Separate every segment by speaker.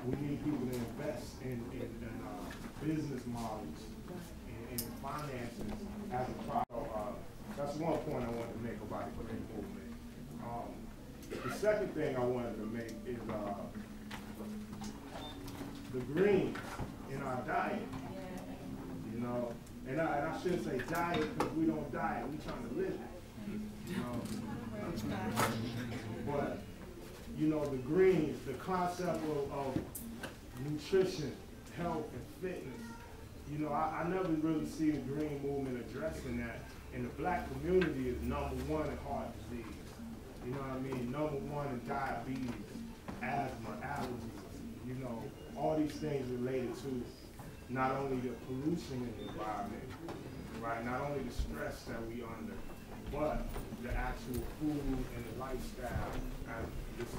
Speaker 1: we need people to invest in business models and finances as a product. That's one point I wanted to make about the green movement. The second thing I wanted to make is the greens in our diet. You know, and I shouldn't say diet because we don't diet, we're trying to live it. You know? But, you know, the greens, the concept of nutrition, health, and fitness, you know, I never really see the green movement addressing that. And the black community is #1 in heart disease. You know what I mean? #1 in diabetes, asthma, allergies, you know, all these things related to not only the pollution in the environment, right? Not only the stress that we under, but the actual food and the lifestyle. And this is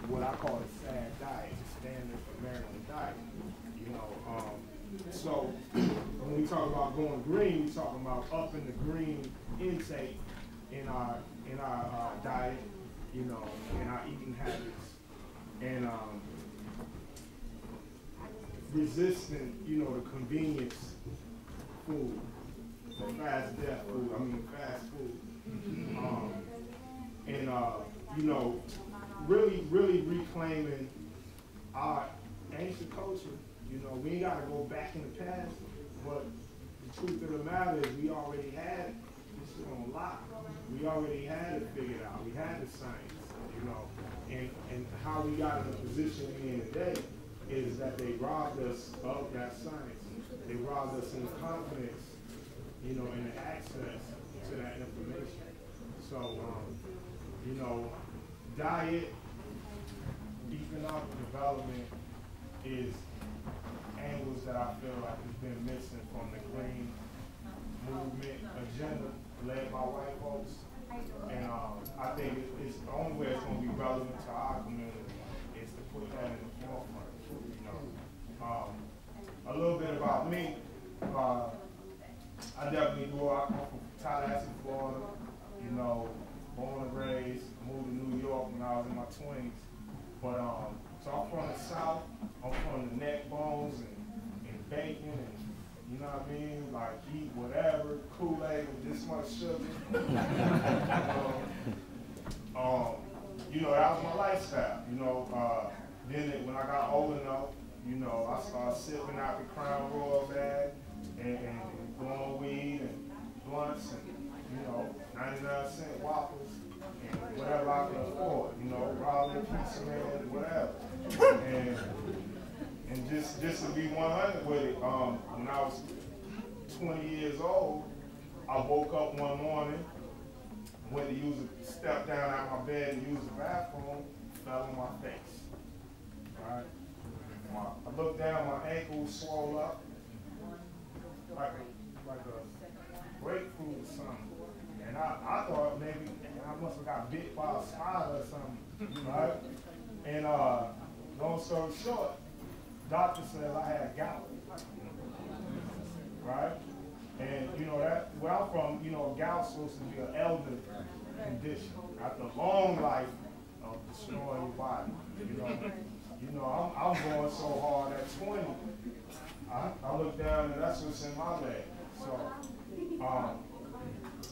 Speaker 1: what I call a sad diet, the standard American diet. You know, so when we talk about going green, we talking about upping the green intake in our diet, you know, in our eating habits, and resisting, you know, the convenience food, fast food, fast food. And you know, really reclaiming our ancient culture. You know, we ain't gotta go back in the past, but the truth of the matter is we already had this shit on lock. We already had it figured out. We had the science, you know, and how we got in the position we in today is that they robbed us of that science. They robbed us in the confidence, you know, and the access to that information. So, you know, diet, economic development is angles that I feel like has been missing from the green movement agenda led by white folks. And I think it's the only way it's going to be relevant to our community is to put that in the forefront. You know, a little bit about me. I definitely grew up from Tallahassee, Florida. You know, born and raised. Moved to New York when I was in my 20s. But so I'm from the South. I'm from the neck bones and bacon and, you know what I mean? Like eat whatever, Kool-Aid with this much sugar. You know, that was my lifestyle. You know, then when I got old enough, you know, I started sipping out the Crown Royal bag and blowing weed and blunts and, you know, 99-cent waffles and whatever I could afford. You know, ramen, pizza man, whatever. And just to be 100 with it, when I was 20 years old, I woke up one morning, went to step down out of my bed and use the bathroom, fell on my face. Right? I looked down, my ankle was swollen up, like a grapefruit or something. And I thought maybe I must have got bit by a spider or something, right? And long story short, doctor said I had gout, right? And you know that where I'm from, you know, gout's supposed to be an elder condition after a long life of destroying your body. You know, I'm going so hard at 20. I look down and that's what's in my leg. So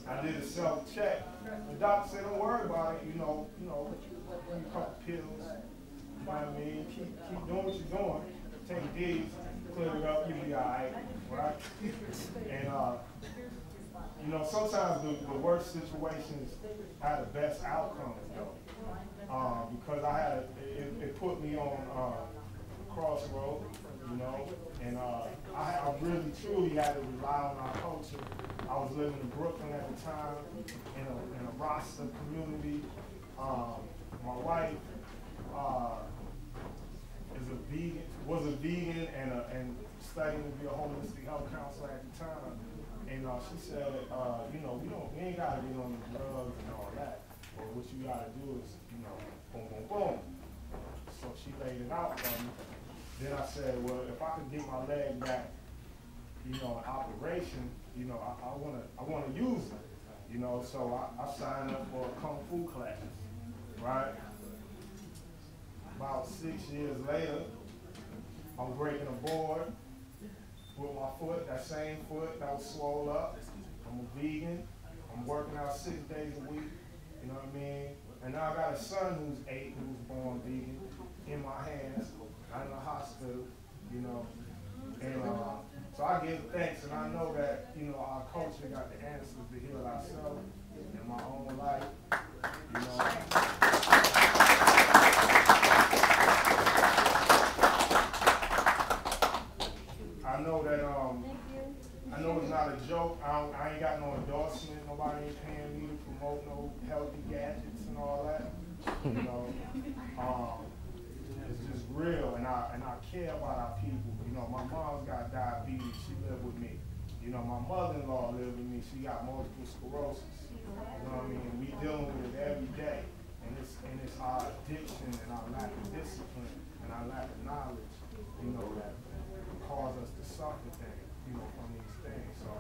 Speaker 1: I did a self-check. The doctor said, "Don't worry about it. You know, a couple pills. You know what I mean? Keep doing what you're doing. Take these, clear it up, you'll be all right?" And you know, sometimes the worst situations have the best outcomes, though, because it put me on a crossroad, you know, and I really truly had to rely on our culture. I was living in Brooklyn at the time, in a Rasta community. My wife was a vegan and studying to be a holistic health counselor at the time. And she said, you know, we ain't gotta get on the drugs and all that. But what you gotta do is, you know, boom, boom, boom. So she laid it out for me. Then I said, well, if I could get my leg back, you know, in operation, you know, I wanna use it. You know, so I signed up for a Kung Fu class, right? About 6 years later, I'm breaking a board with my foot, that same foot that was swole up. I'm a vegan. I'm working out 6 days a week. You know what I mean? And now I got a son who's 8, who was born vegan, in my hands, not in the hospital, you know. And so I give thanks, and I know that, you know, our culture got the answers to heal ourselves in my own life, you know. I know that, I know it's not a joke. I ain't got no endorsement. Nobody ain't paying me to promote no healthy gadgets and all that. You know, it's just real, and I care about our people. You know, my mom's got diabetes. She lived with me. You know, my mother-in-law lived with me. She got multiple sclerosis. You know what I mean? We dealing with it every day, and it's our addiction and our lack of discipline and our lack of knowledge. You know, that cause us to suffer things. You know, from these things. So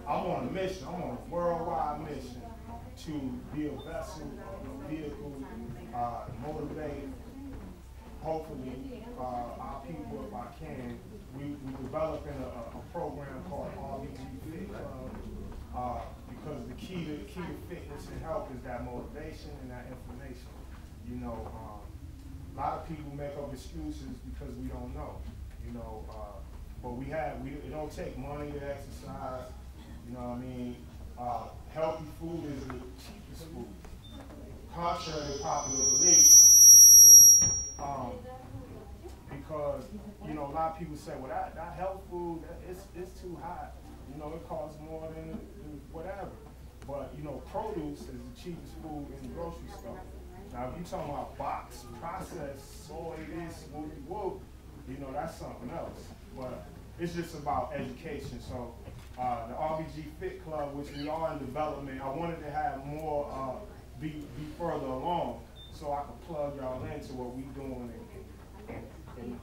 Speaker 1: I'm on a mission. I'm on a worldwide mission to be a vessel, a vehicle, motivate, hopefully, our people, if I can. We're developing a program called RBG Fit Club, because the key to fitness and health is that motivation and that information. You know, a lot of people make up excuses because we don't know. You know, but it don't take money to exercise, you know what I mean? Healthy food is the cheapest food. Contrary to popular belief, because, you know, a lot of people say, well, that health food, it's too high. You know, it costs more than whatever. But, you know, produce is the cheapest food in the grocery store. Now, if you're talking about boxed, processed, soy, this, whoop, you know, that's something else. But it's just about education. So the RBG Fit Club, which we are in development, I wanted to have more, be further along so I could plug y'all into what we doing and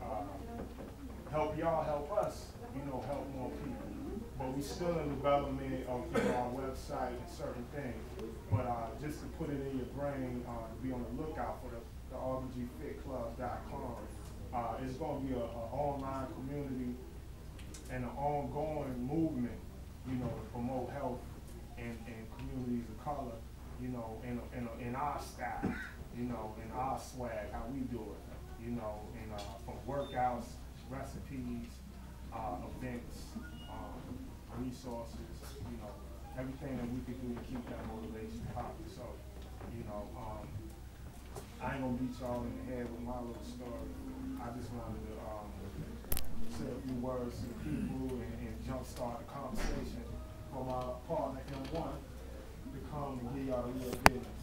Speaker 1: help y'all help us, you know, help more people. But we still in development of, you know, our website and certain things. But just to put it in your brain, be on the lookout for the RBGFitClub.com. It's going to be an online community and an ongoing movement, you know, to promote health and communities of color, you know, in our style, you know, in our swag, how we do it, you know, and from workouts, recipes, events, resources, you know, everything that we could do to keep that motivation popping. So, you know, I ain't gonna beat y'all in the head with my little story. I just wanted to say a few words to the people and jumpstart the conversation for my partner M1 to come and give y'all the real business.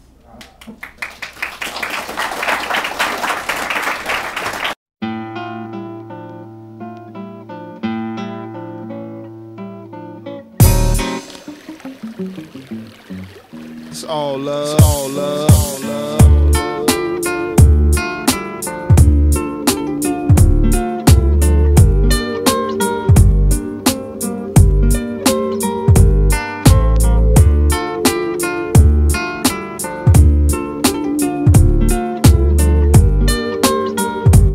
Speaker 2: It's all love. It's all love.